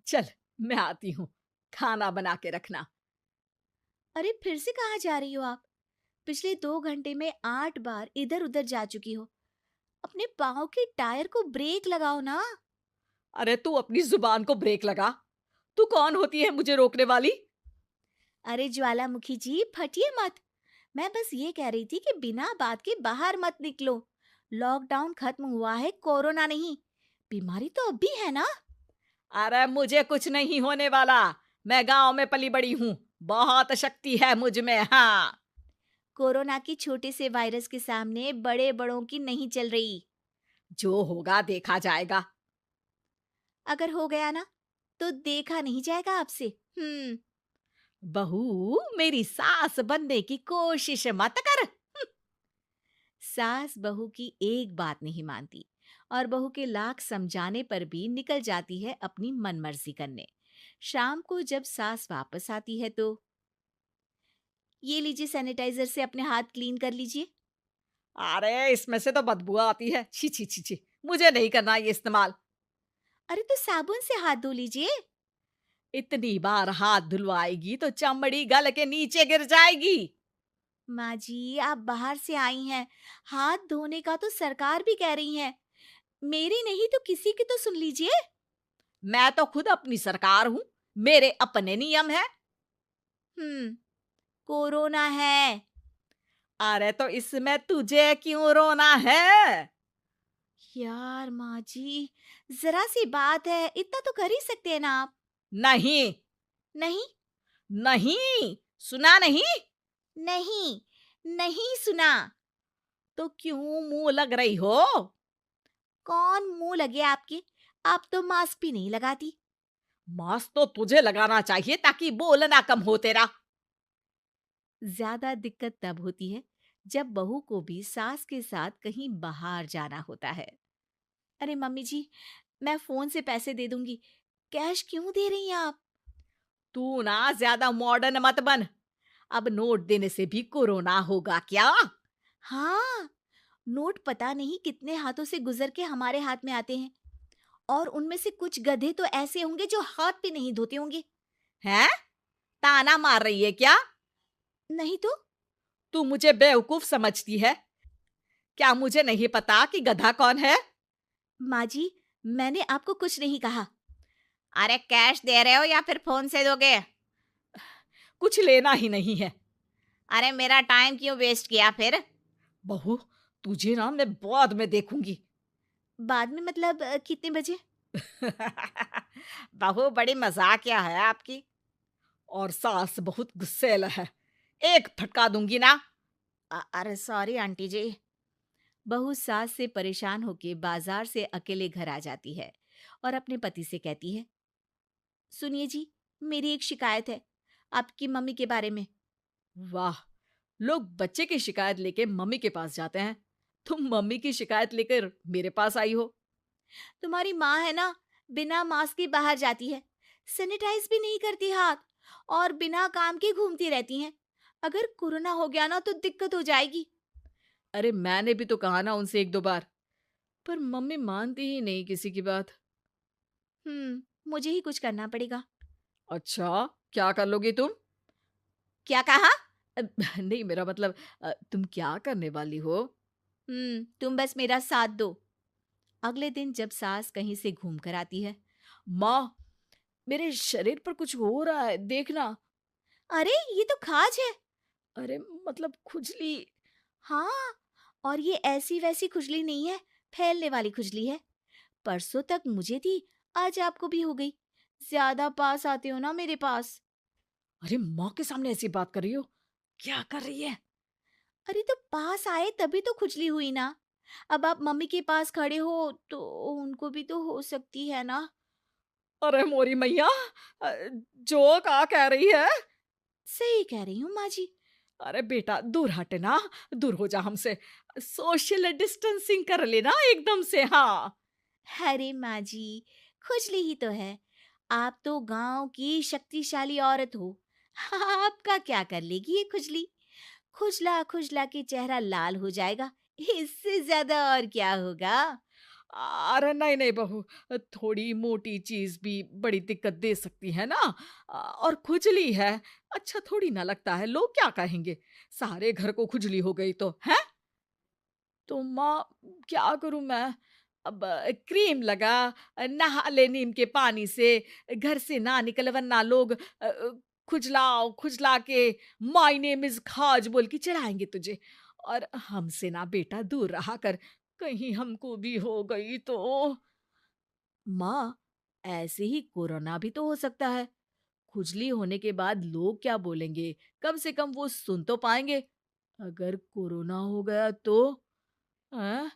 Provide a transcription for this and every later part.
चल, मैं आती हूँ, खाना बना के रखना। अरे फिर से कहाँ जा रही हो आप? पिछले 2 घंटे में 8 बार इधर उधर जा चुकी हो। अपने पाँव के टायर को ब्रेक लगाओ ना। अरे तू अपनी जुबान को ब्रेक लगा। तू कौन होती है मुझे रोकने वाली? अरे ज्वालामुखी जी, फटिए मत। मैं बस ये कह रही थी कि बिना बात के बाहर मत निकलो। लॉकडाउन खत्म हुआ है, कोरोना नहीं। बीमारी तो अब भी है ना। अरे मुझे कुछ नहीं होने वाला। मैं गांव में पली बड़ी हूँ। बहुत शक्ति है मुझ में। हाँ, कोरोना की छोटे से वायरस के सामने बड़े बड़ों की नहीं चल रही। जो होगा देखा जाएगा। अगर हो गया ना, तो देखा नहीं जाएगा आपसे। बहू, मेरी सास बनने की कोशिश मत कर। सास बहू की एक बात नहीं मानती और बहू के लाख समझाने पर भी निकल जाती है अपनी मनमर्जी करने। शाम को जब सास वापस आती है तो, ये लीजिए सैनिटाइजर से अपने हाथ क्लीन कर लीजिए। अरे इसमें से तो बदबू आती है। छी छी छी छी। मुझे नहीं करना ये इस्तेमाल। अरे तो साबुन से हाथ धो लीजिए। इतनी बार हाथ धुलवाएगी तो चमड़ी गल के नीचे गिर जाएगी। माँ जी, आप बाहर से आई हैं, हाथ धोने का तो सरकार भी कह रही है। मेरी नहीं तो किसी की तो सुन लीजिए। मैं तो खुद अपनी सरकार हूँ। मेरे अपने नियम है। हम्म कोरोना है। अरे तो इसमें तुझे क्यों रोना है? यार माँ जी, जरा सी बात है, इतना तो कर ही सकते हैं ना आप। नहीं। नहीं। नहीं, सुना नहीं? नहीं, नहीं सुना। तो क्यों मुंह लग रही हो? कौन मुंह लगे आपके? आप तो मास्क भी नहीं लगाती। मास्क तो तुझे लगाना चाहिए ताकि बोलना कम हो तेरा। ज्यादा दिक्कत तब होती है जब बहू को भी सास के साथ कहीं बाहर जाना होता है। अरे मम्मी जी, मैं फोन से पैसे दे दूंगी। कैश क्यों दे रही हैं आप? तू ना ज्यादा मॉडर्न मत बन। अब नोट देने से भी कोरोना होगा क्या? हाँ, नोट पता नहीं कितने हाथों से गुजर के हमारे हाथ में आते हैं, और उनमें से कुछ गधे तो ऐसे होंगे जो हाथ भी नहीं धोते होंगे। हैं? ताना मार रही है क्या? नहीं तो। तू मुझे बेवकूफ समझती है? क्या मुझे नहीं पता कि गधा कौन है? माँ जी, मैंने आपको कुछ नहीं कहा। अरे कैश दे रहे हो या फिर फोन से दोगे? कुछ लेना ही नहीं है। अरे मेरा टाइम क्यों वेस्ट किया फिर? बहू, तुझे ना मैं बाद में देखूंगी। बाद में मतलब कितने बजे? बहू बड़ी मजाकिया है आपकी। और सास बहुत गुस्सैल है। एक फटका दूंगी ना। अरे सॉरी आंटी जी। बहू सास से परेशान होके बाजार से अकेले घर आ जाती है और अपने पति से कहती है, सुनिए जी, मेरी एक शिकायत है आपकी मम्मी के बारे में। वाह, लोग बच्चे की शिकायत लेके मम्मी के पास जाते हैं। तुम मम्मी की शिकायत लेकर मेरे पास आई हो। तुम्हारी माँ है ना, बिना मास्क के बाहर जाती है, सैनिटाइज भी नहीं करती हाथ, और बिना काम के घूमती रहती हैं। अगर कोरोना हो गया ना तो दिक्कत हो जाएगी। अरे मैंने भी तो कहा ना उनसे एक दो बार, पर मम्मी मानती ही नहीं किसी की बात। मुझे ही कुछ करना पड़ेगा। अच्छा, क्या कर लोगी तुम? क्या कहा? अ, नहीं, मेरा मतलब तुम क्या करने वाली हो? तुम बस मेरा साथ दो। अगले दिन जब सास कहीं से घूम कर आती है, माँ, मेरे शरीर पर कुछ हो रहा है, देखना। अरे ये तो खाज है। अरे मतलब खुजली। हाँ, और ये ऐसी वैसी खुजली नहीं है, फैलने वाली खुजली है। परसों तक मुझे थी, आज आपको भी हो गई। ज्यादा पास आते हो ना मेरे पास। अरे माँ के सामने ऐसी बात कर रही हो? क्या कर रही है? अरे तो पास आए तभी तो खुजली हुई ना। अब आप मम्मी के पास खड़े हो तो उनको भी तो हो सकती है ना। अरे मोरी मैया, अ, जो का कह रही है? सही कह रही हूँ माँ जी। अरे बेटा, दूर हट ना। दूर हो जा हमसे। सोशल डिस्टेंसिंग कर लेना एकदम से। हाँ। अरे माँ जी, खुजली ही तो है। आप तो गांव की शक्तिशाली औरत हो। आपका क्या कर लेगी ये खुजली? खुजला खुजला के चेहरा लाल हो जाएगा, इससे ज्यादा और क्या होगा? अरे नहीं नहीं बहू, थोड़ी मोटी चीज भी बड़ी दिक्कत दे सकती है ना। और खुजली है, अच्छा थोड़ी ना लगता है, लोग क्या कहेंगे, सारे घर को खुजली हो गई तो है। तो माँ, क्या करूं मैं? अब क्रीम लगा, नहा ले नीम के पानी से, घर से ना निकल वरना लोग खुजलाओ खुजला के माय नेम इज खाज बोल के चढ़ाएंगे तुझे। और हमसे ना बेटा दूर रहा कर, कहीं हमको भी हो गई तो। माँ, ऐसे ही कोरोना भी तो हो सकता है। खुजली होने के बाद लोग क्या बोलेंगे, कम से कम वो सुन तो पाएंगे। अगर कोरोना हो गया तो? हाँ,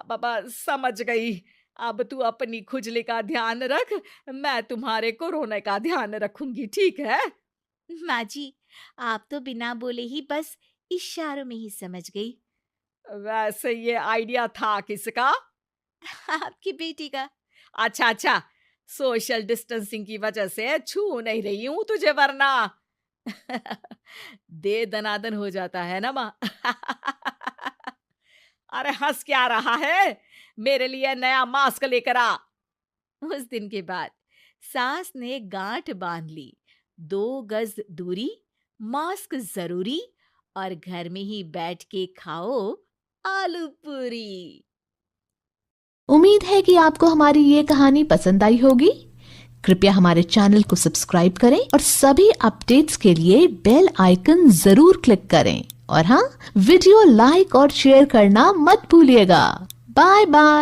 बाबा समझ गई। अब तू अपनी खुजली का ध्यान रख, मैं तुम्हारे कोरोना का ध्यान रखूंगी, ठीक है? माँ जी, आप तो बिना बोले ही बस इशारों में ही समझ गई। वैसे ये आइडिया था किसका? आपकी बेटी का। अच्छा अच्छा, सोशल डिस्टेंसिंग की वजह से छू नहीं रही हूं तुझे वरना। दे दनादन हो जाता है ना माँ। अरे हंस क्या रहा है, मेरे लिए नया मास्क लेकर आ। उस दिन के बाद सास ने गांठ बांध ली। 2 गज दूरी, मास्क जरूरी, और घर में ही बैठ के खाओ आलू पूरी। उम्मीद है कि आपको हमारी ये कहानी पसंद आई होगी। कृपया हमारे चैनल को सब्सक्राइब करें और सभी अपडेट्स के लिए बेल आइकन जरूर क्लिक करें। और हाँ, वीडियो लाइक और शेयर करना मत भूलिएगा। Bye bye.